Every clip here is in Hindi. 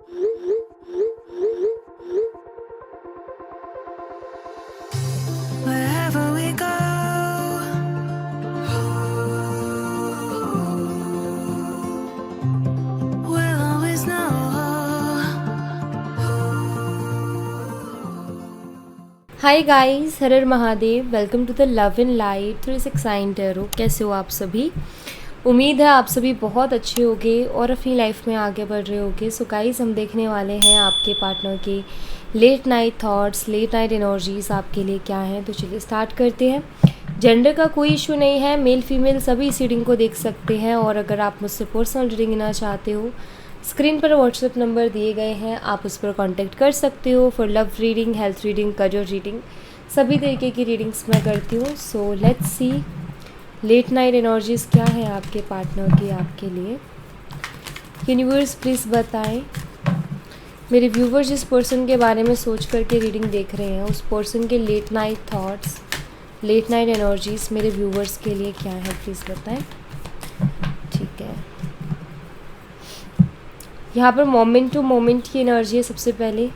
Wherever we go, we'll always know. Hi guys, हर हर Mahadev. Welcome to the love in light 369 tarot. कैसे हो आप सभी? उम्मीद है आप सभी बहुत अच्छे होंगे और अपनी लाइफ में आगे बढ़ रहे होंगे। सो गाइस, हम देखने वाले हैं आपके पार्टनर के late night thoughts, late night energies आपके लिए क्या हैं। तो चलिए स्टार्ट करते हैं। जेंडर का कोई इशू नहीं है, मेल फीमेल सभी इस रीडिंग को देख सकते हैं। और अगर आप मुझसे पर्सनल रीडिंग लेना चाहते हो, स्क्रीन पर व्हाट्सएप नंबर दिए गए हैं, आप उस पर कांटेक्ट कर सकते हो for love reading, health reading, career reading, सभी तरीके की रीडिंग्स मैं करती हूँ। So let's see late night energies क्या है आपके पार्टनर की आपके लिए। यूनिवर्स प्लीज़ बताएं। मेरे व्यूवर्स जिस पर्सन के बारे में सोच करके रीडिंग देख रहे हैं, उस पर्सन के late night thoughts, late night energies मेरे व्यूवर्स के लिए क्या है, प्लीज़ बताएं। ठीक है, यहाँ पर मोमेंट टू मोमेंट की एनर्जी है। सबसे पहले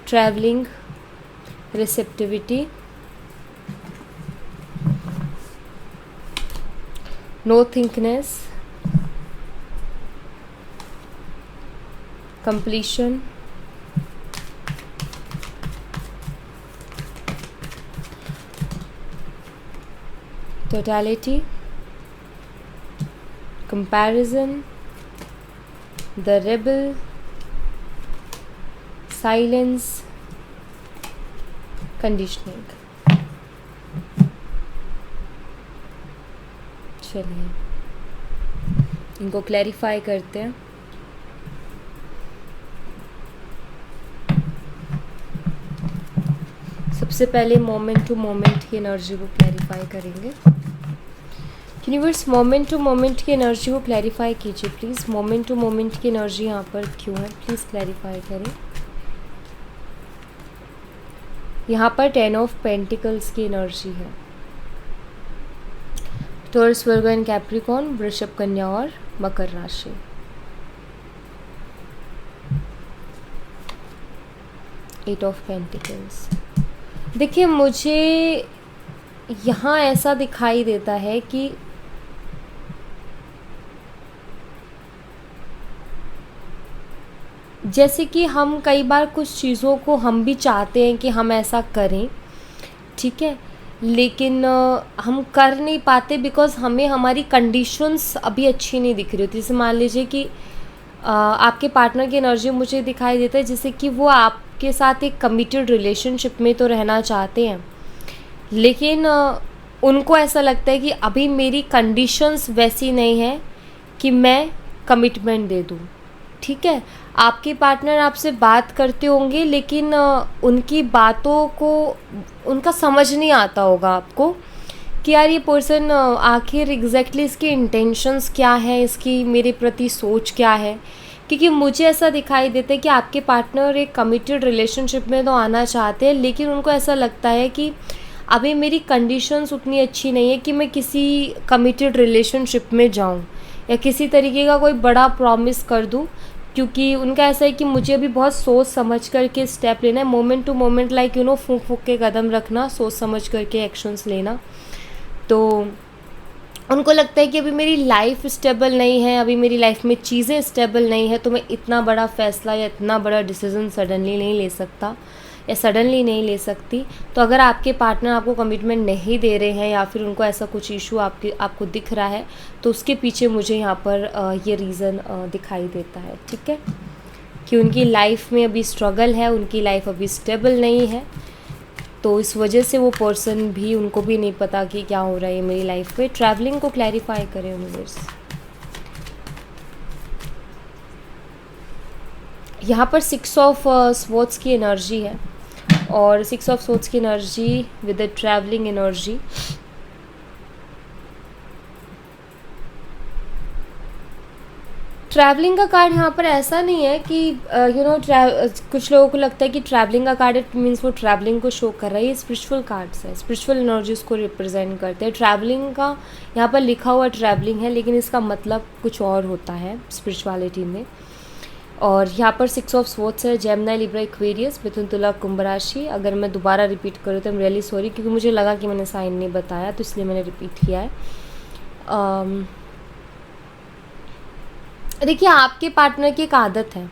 travelling, receptivity, nothingness, completion, totality, comparison, the rebel, silence, conditioning. चलिए इनको क्लैरिफाई करते हैं। सबसे पहले मोमेंट टू मोमेंट की एनर्जी को क्लैरिफाई करेंगे। यूनिवर्स मोमेंट टू मोमेंट की एनर्जी को क्लैरिफाई कीजिए प्लीज़। मोमेंट टू मोमेंट की एनर्जी यहाँ पर क्यों है, प्लीज़ क्लैरिफाई करें। यहाँ पर 10 ऑफ पेंटिकल्स की एनर्जी है। टॉरस, वर्गो एंड कैप्रिकॉर्न, वृषभ, कन्या और मकर राशि। Eight of pentacles. देखिए, मुझे यहाँ ऐसा दिखाई देता है कि जैसे कि हम कई बार कुछ चीज़ों को हम भी चाहते हैं कि हम ऐसा करें, ठीक है, लेकिन हम कर नहीं पाते बिकॉज हमें हमारी कंडीशंस अभी अच्छी नहीं दिख रही होती। जैसे मान लीजिए कि आपके पार्टनर की एनर्जी मुझे दिखाई देता है जैसे कि वो आपके साथ एक कमिटेड रिलेशनशिप में तो रहना चाहते हैं, लेकिन उनको ऐसा लगता है कि अभी मेरी कंडीशंस वैसी नहीं है कि मैं कमिटमेंट दे दूँ। ठीक है, आपके पार्टनर आपसे बात करते होंगे लेकिन उनकी बातों को उनका समझ नहीं आता होगा आपको कि यार ये पर्सन आखिर एग्जैक्टली इसकी इंटेंशंस क्या है, इसकी मेरे प्रति सोच क्या है। क्योंकि मुझे ऐसा दिखाई देता है कि आपके पार्टनर एक कमिटेड रिलेशनशिप में तो आना चाहते हैं, लेकिन उनको ऐसा लगता है कि अभी मेरी कंडीशंस उतनी अच्छी नहीं है कि मैं किसी कमिटेड रिलेशनशिप में जाऊं या किसी तरीके का कोई बड़ा प्रॉमिस कर दूं, क्योंकि उनका ऐसा है कि मुझे अभी बहुत सोच समझ करके स्टेप लेना है। मोमेंट टू मोमेंट, लाइक फूंक फूंक के कदम रखना, सोच समझ करके एक्शंस लेना। तो उनको लगता है कि अभी मेरी लाइफ स्टेबल नहीं है, अभी मेरी लाइफ में चीज़ें स्टेबल नहीं है, तो मैं इतना बड़ा फैसला या इतना बड़ा डिसीज़न सडनली नहीं ले सकता या सडनली नहीं ले सकती। तो अगर आपके पार्टनर आपको कमिटमेंट नहीं दे रहे हैं या फिर उनको ऐसा कुछ इशू आपको दिख रहा है, तो उसके पीछे मुझे यहाँ पर ये रीज़न दिखाई देता है। ठीक है, कि उनकी लाइफ में अभी स्ट्रगल है, उनकी लाइफ अभी स्टेबल नहीं है, तो इस वजह से वो पर्सन भी, उनको भी नहीं पता कि क्या हो रहा है मेरी लाइफ में। ट्रैवलिंग को क्लैरिफाई करें यूनिवर्स। यहाँ पर 6 ऑफ स्वॉर्ड्स की एनर्जी है और 6 ऑफ स्वॉर्ड्स की energy with the travelling energy. Travelling का कार्ड यहाँ पर ऐसा नहीं है कि कुछ लोगों को लगता है कि ट्रैवलिंग का कार्ड इट मीन्स वो ट्रैवलिंग को शो कर रहा है। ये स्पिरिचुअल कार्ड्स है, स्पिरिचुअल एनर्जीज को रिप्रेजेंट करते हैं। ट्रैवलिंग का यहाँ पर लिखा हुआ ट्रैवलिंग है, लेकिन इसका मतलब कुछ और होता है स्पिरिचुअलिटी में। और यहाँ पर 6 ऑफ स्वॉर्ड्स है, जेमिनी, लिब्रा, एक्वेरियस, मिथुन, तुला, कुंभ राशि। अगर मैं दोबारा रिपीट करूँ तो आई एम रियली सॉरी, क्योंकि मुझे लगा कि मैंने साइन नहीं बताया तो इसलिए मैंने रिपीट किया है। देखिए, आपके पार्टनर की एक आदत है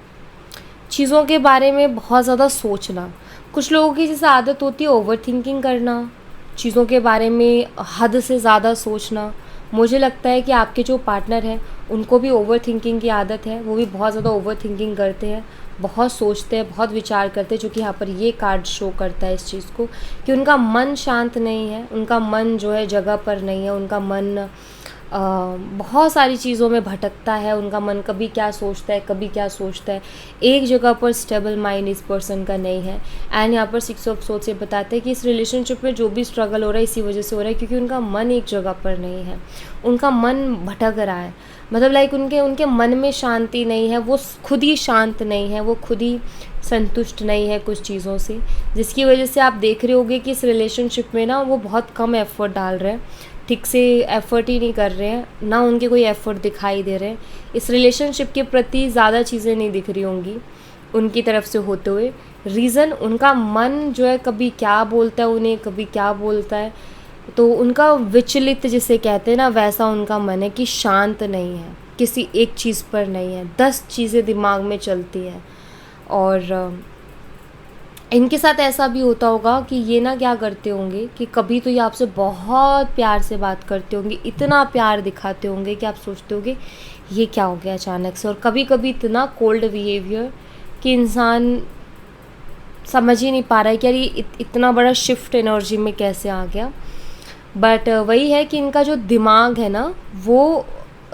चीज़ों के बारे में बहुत ज़्यादा सोचना। कुछ लोगों की जैसे आदत होती है ओवर थिंकिंग करना, चीज़ों के बारे में हद से ज़्यादा सोचना। मुझे लगता है कि आपके जो पार्टनर हैं उनको भी ओवर थिंकिंग की आदत है, वो भी बहुत ज़्यादा ओवर थिंकिंग करते हैं, बहुत सोचते हैं, बहुत विचार करते हैं, जो कि यहाँ पर ये कार्ड शो करता है इस चीज़ को कि उनका मन शांत नहीं है, उनका मन जो है जगह पर नहीं है, उनका मन बहुत सारी चीज़ों में भटकता है, उनका मन कभी क्या सोचता है, कभी क्या सोचता है, एक जगह पर स्टेबल माइंड इस पर्सन का नहीं है। एंड यहाँ पर 6 ऑफ सोर्ड्स से बताते हैं कि इस रिलेशनशिप में जो भी स्ट्रगल हो रहा है इसी वजह से हो रहा है, क्योंकि उनका मन एक जगह पर नहीं है, उनका मन भटक रहा है। मतलब लाइक उनके मन में शांति नहीं है, वो खुद ही शांत नहीं है, वो खुद ही संतुष्ट नहीं है कुछ चीज़ों से, जिसकी वजह से आप देख रहे होंगे कि इस रिलेशनशिप में ना वो बहुत कम एफर्ट डाल रहे हैं, ठीक से एफ़र्ट ही नहीं कर रहे हैं, ना उनके कोई एफ़र्ट दिखाई दे रहे हैं। इस रिलेशनशिप के प्रति ज़्यादा चीज़ें नहीं दिख रही होंगी उनकी तरफ से होते हुए। रीज़न, उनका मन जो है कभी क्या बोलता है उन्हें, कभी क्या बोलता है, तो उनका विचलित जिसे कहते हैं ना, वैसा उनका मन है कि शांत नहीं है, किसी एक चीज़ पर नहीं है, 10 चीज़ें दिमाग में चलती हैं। और इनके साथ ऐसा भी होता होगा कि ये ना क्या करते होंगे कि कभी तो ये आपसे बहुत प्यार से बात करते होंगे, इतना प्यार दिखाते होंगे कि आप सोचते होंगे ये क्या हो गया अचानक से, और कभी कभी इतना कोल्ड बिहेवियर कि इंसान समझ ही नहीं पा रहा है कि यार ये इतना बड़ा शिफ्ट एनर्जी में कैसे आ गया। बट वही है कि इनका जो दिमाग है ना, वो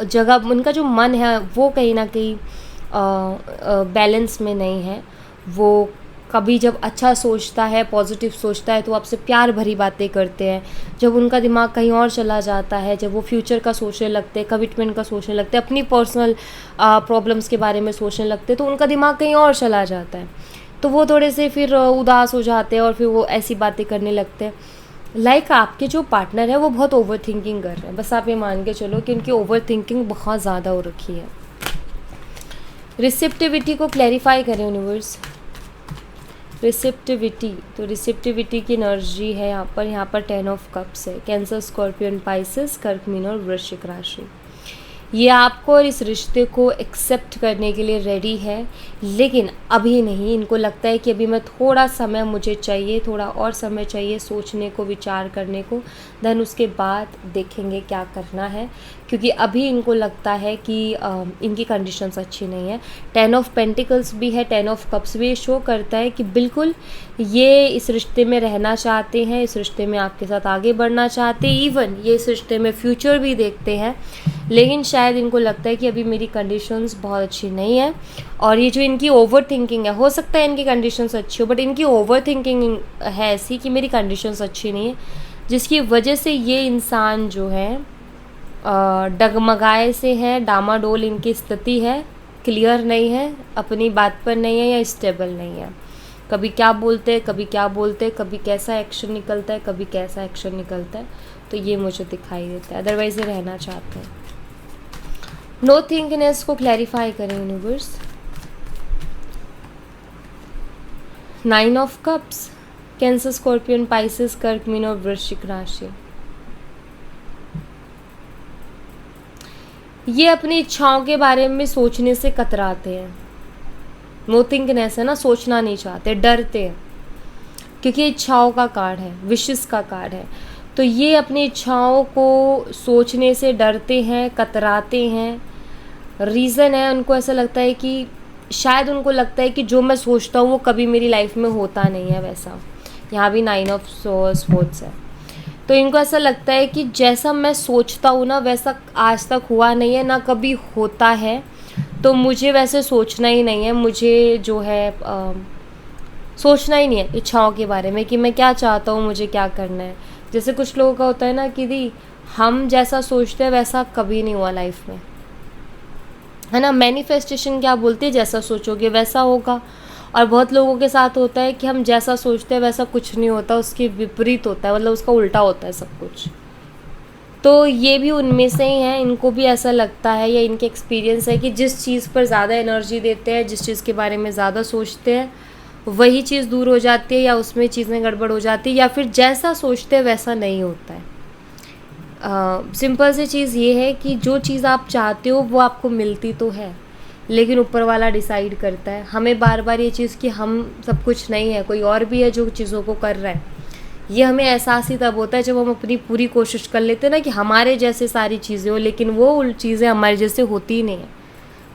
जगह, उनका जो मन है वो कहीं ना कहीं बैलेंस में नहीं है। वो कभी जब अच्छा सोचता है, पॉजिटिव सोचता है, तो आपसे प्यार भरी बातें करते हैं। जब उनका दिमाग कहीं और चला जाता है, जब वो फ्यूचर का सोचने लगते हैं, कमिटमेंट का सोचने लगते हैं, अपनी पर्सनल प्रॉब्लम्स के बारे में सोचने लगते हैं, तो उनका दिमाग कहीं और चला जाता है, तो वो थोड़े से फिर उदास हो जाते हैं और फिर वो ऐसी बातें करने लगते हैं। लाइक आपके जो पार्टनर है वो बहुत ओवर थिंकिंग कर रहे हैं, बस आप ये मान के चलो कि उनकी ओवर थिंकिंग बहुत ज़्यादा हो रखी है। रिसेप्टिविटी को क्लैरिफाई करें यूनिवर्स। रिसेप्टिविटी, तो रिसेप्टिविटी की एनर्जी है यहाँ पर 10 ऑफ कप्स है, कैंसर, स्कॉर्पियन, पाइसेस, कर्क, मीन और वृश्चिक राशि। ये आपको और इस रिश्ते को एक्सेप्ट करने के लिए रेडी है, लेकिन अभी नहीं। इनको लगता है कि अभी मैं थोड़ा समय मुझे चाहिए, थोड़ा और समय चाहिए सोचने को, विचार करने को, देन उसके बाद देखेंगे क्या करना है, क्योंकि अभी इनको लगता है कि इनकी कंडीशंस अच्छी नहीं है। 10 ऑफ पेंटिकल्स भी है, 10 ऑफ कप्स भी शो करता है कि बिल्कुल ये इस रिश्ते में रहना चाहते हैं, इस रिश्ते में आपके साथ आगे बढ़ना चाहते हैं, इवन ये इस रिश्ते में फ्यूचर भी देखते हैं, लेकिन शायद इनको लगता है कि अभी मेरी कंडीशंस बहुत अच्छी नहीं है। और ये जो इनकी ओवर थिंकिंग है, हो सकता है इनकी कंडीशंस अच्छी हो, बट इनकी ओवर थिंकिंग है ऐसी कि मेरी कंडीशंस अच्छी नहीं है, जिसकी वजह से ये इंसान जो है डगमगाए से है, डामाडोल इनकी स्थिति है, क्लियर नहीं है, अपनी बात पर नहीं है या स्टेबल नहीं है। कभी क्या बोलते हैं, कभी क्या बोलते हैं, कभी कैसा एक्शन निकलता है, कभी कैसा एक्शन निकलता है, तो ये मुझे दिखाई देता है। अदरवाइज ये रहना चाहते हैं। नो थिंकनेस को क्लैरिफाई करें universe. 9 of cups, cancer, scorpion, Pisces, कर्क, मीन और वृश्चिक राशि। ये अपनी इच्छाओं के बारे में सोचने से कतराते हैं। नो थिंकनेस है ना, सोचना नहीं चाहते, डरते हैं, क्योंकि इच्छाओं का कार्ड है, विशेस का कार्ड है। तो ये अपनी इच्छाओं को सोचने से डरते हैं, कतराते हैं। रीज़न है, उनको ऐसा लगता है कि शायद उनको लगता है कि जो मैं सोचता हूँ वो कभी मेरी लाइफ में होता नहीं है वैसा। यहाँ भी 9 ऑफ स्वॉर्ड्स है, तो इनको ऐसा लगता है कि जैसा मैं सोचता हूँ ना वैसा आज तक हुआ नहीं है, ना कभी होता है, तो मुझे वैसे सोचना ही नहीं है। मुझे जो है सोचना ही नहीं है इच्छाओं के बारे में कि मैं क्या चाहता हूँ, मुझे क्या करना है। जैसे कुछ लोगों का होता है ना कि दी हम जैसा सोचते हैं वैसा कभी नहीं हुआ लाइफ में, है ना। मैनिफेस्टेशन क्या बोलती है, जैसा सोचोगे वैसा होगा। और बहुत लोगों के साथ होता है कि हम जैसा सोचते हैं वैसा कुछ नहीं होता, उसके विपरीत होता है, मतलब उसका उल्टा होता है सब कुछ। तो ये भी उनमें से ही हैं, इनको भी ऐसा लगता है या इनके एक्सपीरियंस है कि जिस चीज़ पर ज़्यादा एनर्जी देते हैं, जिस चीज़ के बारे में ज़्यादा सोचते हैं, वही चीज़ दूर हो जाती है या उसमें चीज़ें गड़बड़ हो जाती है, या फिर जैसा सोचते हैं वैसा नहीं होता है। सिंपल सी चीज़ ये है कि जो चीज़ आप चाहते हो वो आपको मिलती तो है, लेकिन ऊपर वाला डिसाइड करता है। हमें बार बार ये चीज़ कि हम सब कुछ नहीं है, कोई और भी है जो चीज़ों को कर रहा है, ये हमें एहसास ही तब होता है जब हम अपनी पूरी कोशिश कर लेते हैं ना कि हमारे जैसे सारी चीज़ें हो, लेकिन वो चीज़ें हमारे जैसे होती ही नहीं है,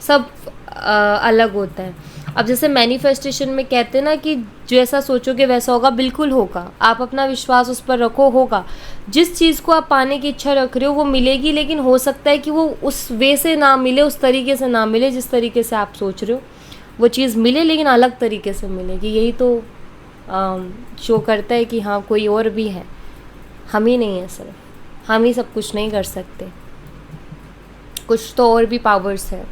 सब अलग होता है। अब जैसे मैनिफेस्टेशन में कहते हैं ना कि जैसा सोचोगे वैसा होगा, बिल्कुल होगा। आप अपना विश्वास उस पर रखो, होगा। जिस चीज़ को आप पाने की इच्छा रख रहे हो वो मिलेगी, लेकिन हो सकता है कि वो उस वे से ना मिले, उस तरीके से ना मिले जिस तरीके से आप सोच रहे हो। वो चीज़ मिले लेकिन अलग तरीके से मिलेगी। यही तो शो करता है कि हाँ कोई और भी है, हम ही नहीं है, सिर्फ हम ही सब कुछ नहीं कर सकते, कुछ तो और भी पावर्स है।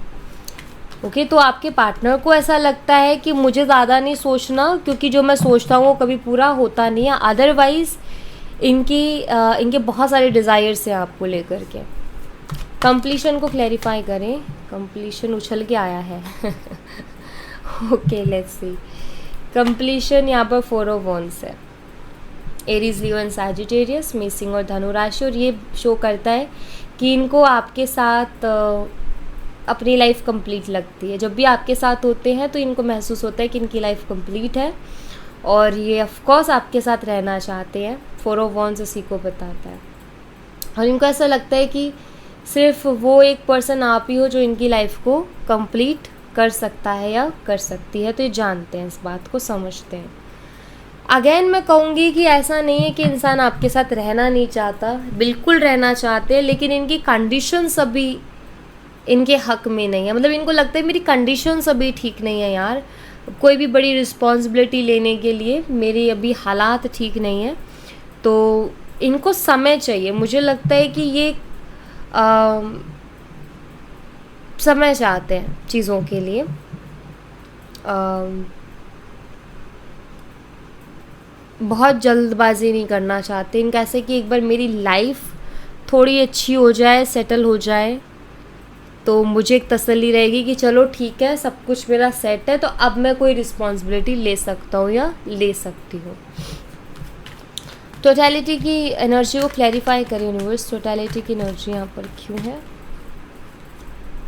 ओके, तो आपके पार्टनर को ऐसा लगता है कि मुझे ज़्यादा नहीं सोचना, क्योंकि जो मैं सोचता हूँ वो कभी पूरा होता नहीं है। अदरवाइज़ इनके बहुत सारे डिज़ायर्स हैं आपको लेकर के। कंप्लीशन को क्लैरिफाई करें। कंप्लीशन उछल के आया है ओके, लेट्स सी। कंप्लीशन यहाँ पर 4 ऑफ वॉन्ड्स है। एरीज, लियो एंड सैजिटेरियस, मेषिंग और धनु राशि, और ये शो करता है कि इनको आपके साथ अपनी लाइफ कंप्लीट लगती है। जब भी आपके साथ होते हैं तो इनको महसूस होता है कि इनकी लाइफ कंप्लीट है और ये ऑफ कोर्स आपके साथ रहना चाहते हैं। 4 ऑफ वॉन्ड्स इसी को बताता है। और इनको ऐसा लगता है कि सिर्फ वो एक पर्सन आप ही हो जो इनकी लाइफ को कंप्लीट कर सकता है या कर सकती है। तो ये जानते हैं, इस बात को समझते हैं। अगेन मैं कहूँगी कि ऐसा नहीं है कि इंसान आपके साथ रहना नहीं चाहता, बिल्कुल रहना चाहते हैं, लेकिन इनकी कंडीशंस अभी इनके हक में नहीं है। मतलब इनको लगता है मेरी कंडीशंस अभी ठीक नहीं है यार, कोई भी बड़ी रिस्पॉन्सिबिलिटी लेने के लिए मेरी अभी हालात ठीक नहीं है, तो इनको समय चाहिए। मुझे लगता है कि ये समय चाहते हैं चीज़ों के लिए। बहुत जल्दबाजी नहीं करना चाहते। इनका ऐसे कि एक बार मेरी लाइफ थोड़ी अच्छी हो जाए, सेटल हो जाए, तो मुझे एक तसल्ली रहेगी कि चलो ठीक है, सब कुछ मेरा सेट है, तो अब मैं कोई रिस्पॉन्सिबिलिटी ले सकता हूँ या ले सकती हूँ। टोटलिटी की एनर्जी को क्लैरिफाई करें यूनिवर्स। टोटलिटी की एनर्जी यहाँ पर क्यों है?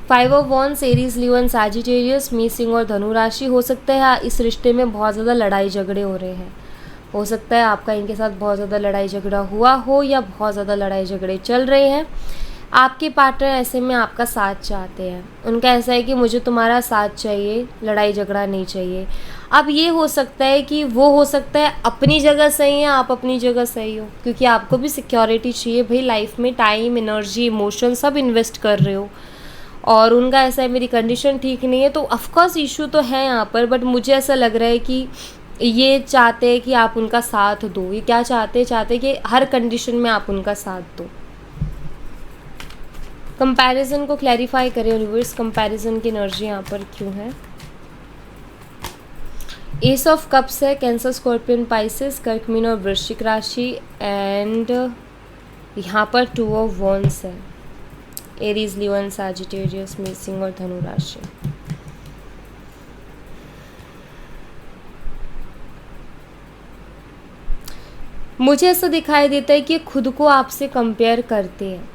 5 of wands, Aries, Leo and Sagittarius, मेषिंग और धनु राशि। हो सकता है इस रिश्ते में बहुत ज़्यादा लड़ाई झगड़े हो रहे हैं। हो सकता है आपका इनके साथ बहुत ज़्यादा लड़ाई झगड़ा हुआ हो या बहुत ज़्यादा लड़ाई झगड़े चल रहे हैं। आपके पार्टनर ऐसे में आपका साथ चाहते हैं। उनका ऐसा है कि मुझे तुम्हारा साथ चाहिए, लड़ाई झगड़ा नहीं चाहिए। अब ये हो सकता है कि वो हो सकता है अपनी जगह सही है, आप अपनी जगह सही हो, क्योंकि आपको भी सिक्योरिटी चाहिए भाई। लाइफ में टाइम, एनर्जी, इमोशन सब इन्वेस्ट कर रहे हो, और उनका ऐसा है मेरी कंडीशन ठीक नहीं है। तो ऑफकोर्स इशू तो है यहाँ पर, बट मुझे ऐसा लग रहा है कि ये चाहते हैं कि आप उनका साथ दो। ये क्या चाहते हैं? चाहते हैं कि हर कंडीशन में आप उनका साथ दो। कंपैरिजन को क्लैरिफाई करें यूनिवर्स। कंपैरिजन की एनर्जी यहाँ पर क्यों है? एस ऑफ कप्स है, कैंसर, स्कॉर्पियन, पाइसेस, कर्क, मीन और वृश्चिक राशि, एंड यहाँ पर 2 ऑफ वॉन्ड्स है, एरीज, लियो एंड सैजिटेरियस, मेषिंग और धनु राशि। मुझे ऐसा दिखाई देता है कि खुद को आपसे कंपेयर करते हैं,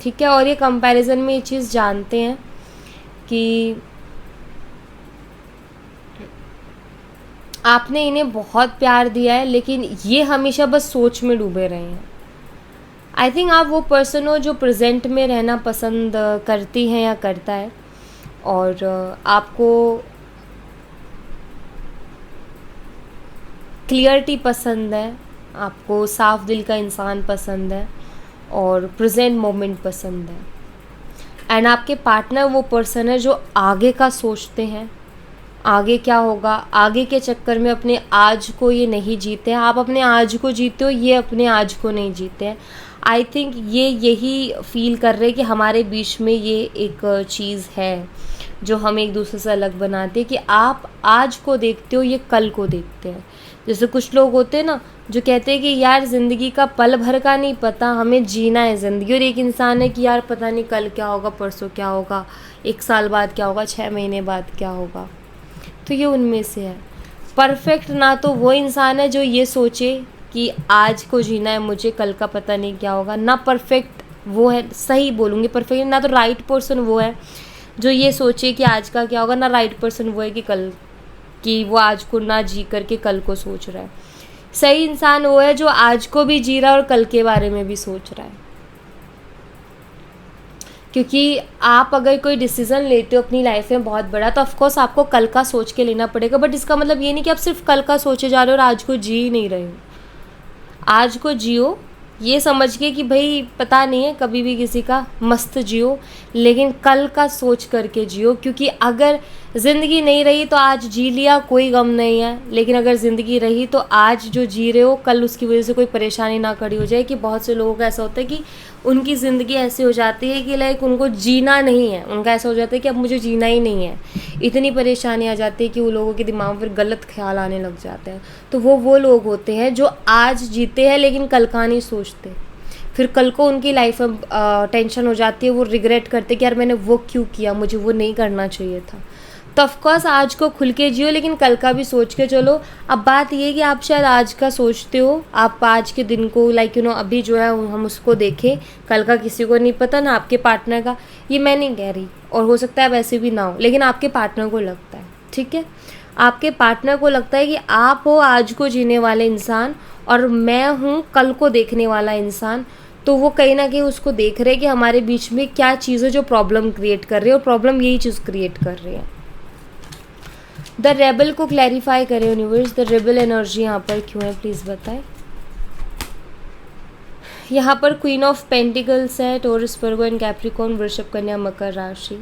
ठीक है, और ये कंपैरिजन में ये चीज़ जानते हैं कि आपने इन्हें बहुत प्यार दिया है, लेकिन ये हमेशा बस सोच में डूबे रहे हैं। आई थिंक आप वो पर्सन हो जो प्रेजेंट में रहना पसंद करती हैं या करता है, और आपको क्लियरिटी पसंद है, आपको साफ दिल का इंसान पसंद है, और प्रेजेंट मोमेंट पसंद है। एंड आपके पार्टनर वो पर्सन है जो आगे का सोचते हैं, आगे क्या होगा, आगे के चक्कर में अपने आज को ये नहीं जीते हैं। आप अपने आज को जीते हो, ये अपने आज को नहीं जीते हैं। आई थिंक ये यही फील कर रहे हैं कि हमारे बीच में ये एक चीज़ है जो हमें एक दूसरे से अलग बनाती है कि आप आज को देखते हो, ये कल को देखते हैं। जैसे कुछ लोग होते हैं ना जो कहते हैं कि यार ज़िंदगी का पल भर का नहीं पता, हमें जीना है ज़िंदगी। और एक इंसान है कि यार पता नहीं कल क्या होगा, परसों क्या होगा, 1 साल बाद क्या होगा, 6 महीने बाद क्या होगा। तो ये उनमें से है। परफेक्ट ना तो वो इंसान है जो ये सोचे कि आज को जीना है मुझे, कल का पता नहीं क्या होगा, ना परफेक्ट वो है, सही बोलूँगी परफेक्ट, ना तो राइट पर्सन वो है जो ये सोचे कि आज का क्या होगा, ना राइट पर्सन वो है कि कल कि वो आज को ना जी करके कल को सोच रहा है। सही इंसान वो है जो आज को भी जी रहा है और कल के बारे में भी सोच रहा है। क्योंकि आप अगर कोई डिसीज़न लेते हो अपनी लाइफ में बहुत बड़ा, तो ऑफकोर्स आपको कल का सोच के लेना पड़ेगा, बट इसका मतलब ये नहीं कि आप सिर्फ कल का सोचे जा रहे हो और आज को जी ही नहीं रहे हो। आज को जियो, ये समझ के कि भाई पता नहीं है, कभी भी किसी का मस्त जियो, लेकिन कल का सोच करके जियो। क्योंकि अगर ज़िंदगी नहीं रही तो आज जी लिया, कोई गम नहीं है, लेकिन अगर ज़िंदगी रही तो आज जो जी रहे हो कल उसकी वजह से कोई परेशानी ना खड़ी हो जाए। कि बहुत से लोगों का ऐसा होता है कि उनकी ज़िंदगी ऐसी हो जाती है कि लाइक उनको जीना नहीं है, उनका ऐसा हो जाता है कि अब मुझे जीना ही नहीं है। इतनी परेशानी आ जाती है कि वो लोगों के दिमाग में फिर गलत ख्याल आने लग जाते हैं। तो वो लोग होते हैं जो आज जीते हैं लेकिन कल का नहीं सोचते। फिर कल को उनकी लाइफ में टेंशन हो जाती है, वो रिग्रेट करते कि यार मैंने वो क्यों किया, मुझे वो नहीं करना चाहिए था। तो ऑफकोर्स आज को खुल के जियो, लेकिन कल का भी सोच के चलो। अब बात ये है कि आप शायद आज का सोचते हो, आप आज के दिन को लाइक अभी जो है हम उसको देखें, कल का किसी को नहीं पता, ना आपके पार्टनर का। ये मैं नहीं कह रही, और हो सकता है वैसे भी ना हो, लेकिन आपके पार्टनर को लगता है, ठीक है, आपके पार्टनर को लगता है कि आप हो आज को जीने वाले इंसान और मैं हूँ कल को देखने वाला इंसान। तो वो कहीं ना कहीं उसको देख रहे हैं कि हमारे बीच में क्या चीज़ है जो प्रॉब्लम क्रिएट कर रही है, और प्रॉब्लम यही चीज़ क्रिएट कर रही है। द रेबल को क्लैरिफाई करें यूनिवर्स, द रेबल एनर्जी यहाँ पर क्यों है, प्लीज़ बताएं। यहाँ पर क्वीन ऑफ पेंटिकल्स है, टोरस, वर्गो एंड कैप्रिकॉर्न, वृषभ, कन्या, मकर राशि।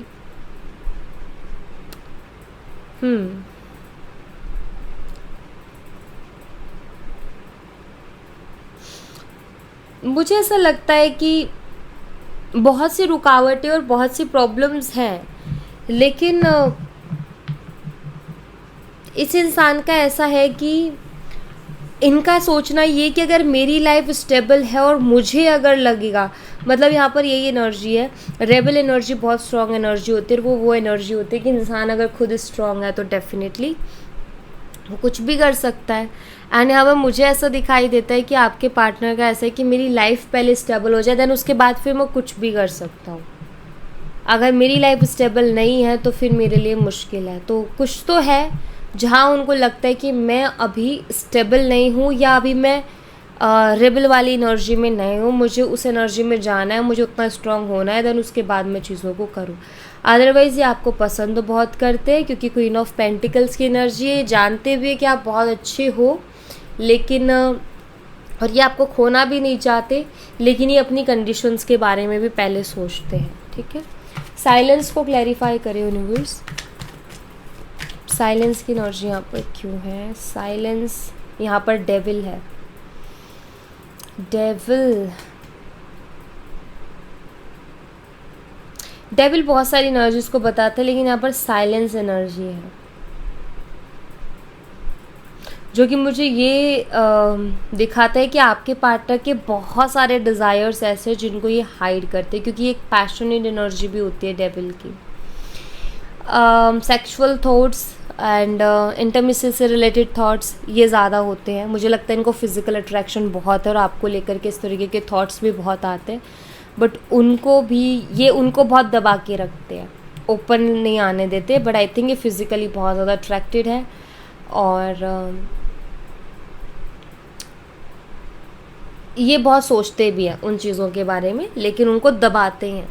मुझे ऐसा लगता है कि बहुत सी रुकावटें और बहुत सी प्रॉब्लम्स हैं, लेकिन इस इंसान का ऐसा है कि इनका सोचना ये कि अगर मेरी लाइफ स्टेबल है और मुझे अगर लगेगा, मतलब यहाँ पर यही एनर्जी है। रेबल एनर्जी बहुत स्ट्रॉन्ग एनर्जी होती है, वो एनर्जी होती है कि इंसान अगर खुद स्ट्रॉन्ग है तो डेफिनेटली वो कुछ भी कर सकता है। एंड यहाँ पर मुझे ऐसा दिखाई देता है कि आपके पार्टनर का ऐसा है कि मेरी लाइफ पहले स्टेबल हो जाए, देन उसके बाद फिर मैं कुछ भी कर सकता हूँ। अगर मेरी लाइफ स्टेबल नहीं है तो फिर मेरे लिए मुश्किल है। तो कुछ तो है जहाँ उनको लगता है कि मैं अभी स्टेबल नहीं हूँ, या अभी मैं रेबल वाली एनर्जी में नहीं हूँ, मुझे उस एनर्जी में जाना है, मुझे उतना स्ट्रांग होना है, देन उसके बाद मैं चीज़ों को करूँ। अदरवाइज़ ये आपको पसंद बहुत करते हैं, क्योंकि क्वीन ऑफ पेंटिकल्स की एनर्जी है, जानते भी है कि आप बहुत अच्छे हो, लेकिन और ये आपको खोना भी नहीं चाहते, लेकिन ये अपनी कंडीशंस के बारे में भी पहले सोचते हैं, ठीक है। साइलेंस को क्लैरिफाई करें यूनिवर्स, साइलेंस की एनर्जी यहाँ पर क्यों है। साइलेंस, यहाँ पर डेविल है, डेविल बहुत सारी एनर्जीज को बताता है, लेकिन यहाँ पर साइलेंस एनर्जी है, जो कि मुझे ये दिखाता है कि आपके पार्टनर के बहुत सारे डिज़ायर्स ऐसे हैं जिनको ये हाइड करते हैं, क्योंकि ये एक पैशनेट एनर्जी भी होती है डेविल की। सेक्सुअल थॉट्स एंड इंटीमेसी से रिलेटेड थॉट्स ये ज़्यादा होते हैं। मुझे लगता है इनको फिज़िकल अट्रैक्शन बहुत है और आपको लेकर के इस तरीके के थॉट्स भी बहुत आते हैं, बट उनको भी ये उनको बहुत दबा के रखते हैं, ओपन नहीं आने देते। बट आई थिंक ये फिज़िकली बहुत ज़्यादा अट्रैक्टेड है, और ये बहुत सोचते भी हैं उन चीज़ों के बारे में, लेकिन उनको दबाते हैं,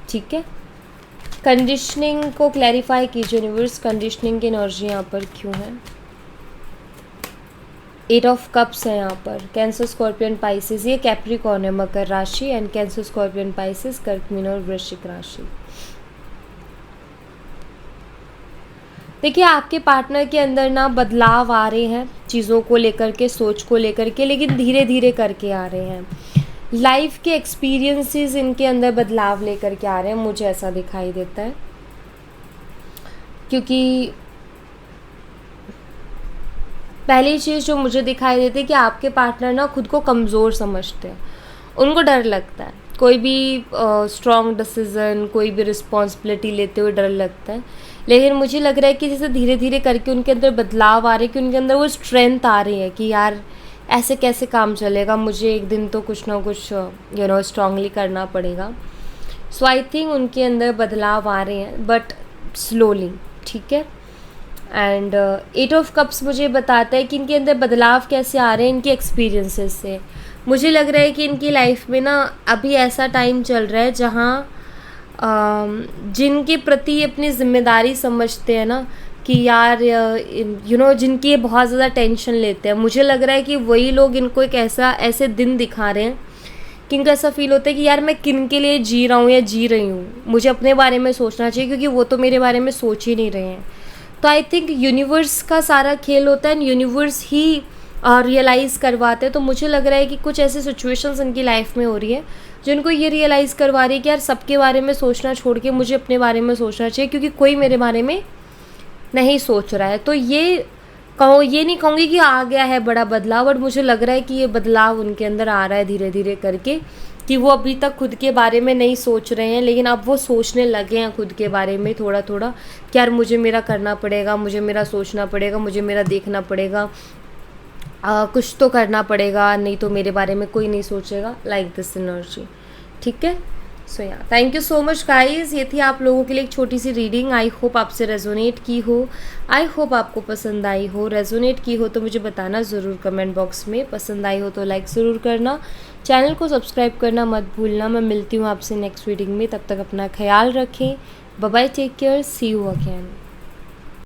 ठीक है। कंडीशनिंग को क्लैरिफाई कीजिए यूनिवर्स, कंडीशनिंग की एनर्जी यहाँ पर क्यों है। 8 ऑफ कप्स है यहाँ पर, कैंसर, स्कॉर्पियन, पाइसेस, ये कैप्रिकॉर्न है, मकर राशि, एंड कैंसर, स्कॉर्पियन, पाइसेस, कर्क, मीन और वृश्चिक राशि। देखिए आपके पार्टनर के अंदर ना बदलाव आ रहे हैं चीज़ों को लेकर के, सोच को लेकर के, लेकिन धीरे धीरे करके आ रहे हैं। लाइफ के एक्सपीरियंसेस इनके अंदर बदलाव लेकर के आ रहे हैं, मुझे ऐसा दिखाई देता है। क्योंकि पहली चीज़ जो मुझे दिखाई देती है कि आपके पार्टनर ना खुद को कमज़ोर समझते हैं, उनको डर लगता है कोई भी स्ट्रॉन्ग डिसीज़न, कोई भी रिस्पॉन्सिबिलिटी लेते हुए डर लगता है। लेकिन मुझे लग रहा है कि जैसे धीरे धीरे करके उनके अंदर बदलाव आ रहे हैं, कि उनके अंदर वो स्ट्रेंथ आ रही है कि यार ऐसे कैसे काम चलेगा, मुझे एक दिन तो कुछ ना कुछ स्ट्रांगली करना पड़ेगा। सो आई थिंक उनके अंदर बदलाव आ रहे हैं, बट स्लोली, ठीक है। एंड 8 ऑफ कप्स मुझे बताता है कि इनके अंदर बदलाव कैसे आ रहे हैं, इनके एक्सपीरियंसेस से। मुझे लग रहा है कि इनकी लाइफ में ना अभी ऐसा टाइम चल रहा है जहाँ जिनके प्रति ये अपनी जिम्मेदारी समझते हैं ना, कि यार जिनकी ये बहुत ज़्यादा टेंशन लेते हैं, मुझे लग रहा है कि वही लोग इनको एक ऐसे दिन दिखा रहे हैं कि इनको ऐसा फील होता है कि यार मैं किन के लिए जी रहा हूँ या जी रही हूँ, मुझे अपने बारे में सोचना चाहिए, क्योंकि वो तो मेरे बारे में सोच ही नहीं रहे हैं। तो आई थिंक यूनिवर्स का सारा खेल होता है एंड यूनिवर्स ही रियलाइज़ करवाते हैं। तो मुझे लग रहा है कि कुछ ऐसी सिचुएशंस इनकी लाइफ में हो रही है जो इनको ये रियलाइज़ करवा रही है कि यार सबके बारे में सोचना छोड़ के मुझे अपने बारे में सोचना चाहिए, क्योंकि कोई मेरे बारे में नहीं सोच रहा है। तो ये नहीं कहूँगी कि आ गया है बड़ा बदलाव, बट मुझे लग रहा है कि ये बदलाव उनके अंदर आ रहा है धीरे धीरे करके, कि वो अभी तक खुद के बारे में नहीं सोच रहे हैं, लेकिन अब वो सोचने लगे हैं खुद के बारे में थोड़ा थोड़ा, कि यार मुझे मेरा करना पड़ेगा, मुझे मेरा सोचना पड़ेगा, मुझे मेरा देखना पड़ेगा, कुछ तो करना पड़ेगा, नहीं तो मेरे बारे में कोई नहीं सोचेगा, लाइक दिस एनर्जी, ठीक है। सो या thank you so much guys, ये थी आप लोगों के लिए एक छोटी सी रीडिंग। आई होप आपसे रेजोनेट की हो, आई होप आपको पसंद आई हो। रेजोनेट की हो तो मुझे बताना ज़रूर कमेंट बॉक्स में, पसंद आई हो तो लाइक ज़रूर करना, चैनल को सब्सक्राइब करना मत भूलना। मैं मिलती हूँ आपसे नेक्स्ट रीडिंग में, तब तक अपना ख्याल रखें। Bye bye, take care, see you again.